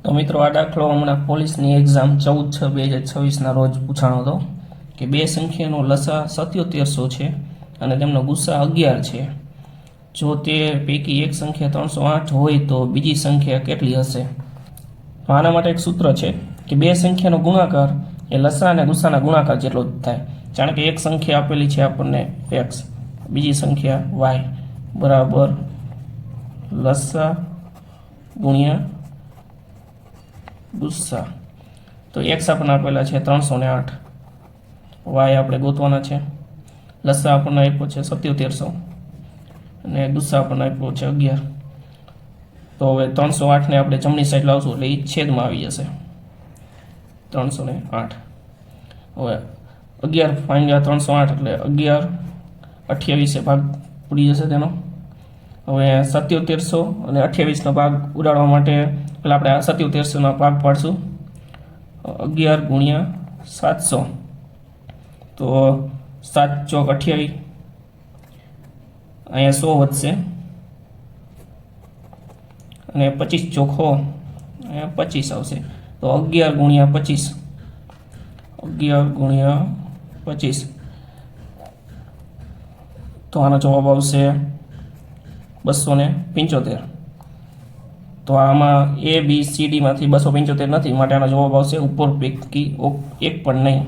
તો મિત્રો આ દાખલો હમણાં પોલીસની એક્ઝામ 14/6/2026 રોજ પૂછાણો હતો કે બે સંખ્યાનો લસા 7700 છે અને તેમનો ગુસ્સા 11 છે. જો તે પૈકી એક સંખ્યા 308 હોય તો બીજી સંખ્યા કેટલી હશે? તો આના માટે એક સૂત્ર છે કે બે સંખ્યાનો ગુણાકાર એ લસા અને ગુસ્સાના ગુણાકાર જેટલો જ થાય. જાણે કે એક સંખ્યા આપેલી છે આપણને x, બીજી સંખ્યા y બરાબર લસા ગુણ્યા ગુસ્સા. તો x આપણને આપેલા છે 308, y આપણે ગોતવાના છે, લસા આપણને આપ્યો છે 7700 અને ગુસ્સા આપણને આપ્યો છે 11. તો હવે 308 ને આપણે જમણી સાઈડ લાવશું એટલે એ છેદમાં આવી જશે 308. હવે 11 ભાગ્યા 308 એટલે 11, 28 ભાગ ઉડી જશે તેનો. હવે 7700 અને 28નો ભાગ ઉડાડવા માટે પેલા આપણે આ 7700નો ભાગ પાડશું 11 ગુણ્યા 700. તો 7 ચોક 28, અહીંયા 100 વધશે અને 25 ચોક 100, અહીંયા 25 આવશે. તો 11 ગુણ્યા 25, 11 ગુણ્યા 25, તો આનો જવાબ આવશે 275. તો આમાં A B C D માંથી 275 નથી, માટે આનો જવાબ આવશે ઉપર પૈકી એક પણ નહીં.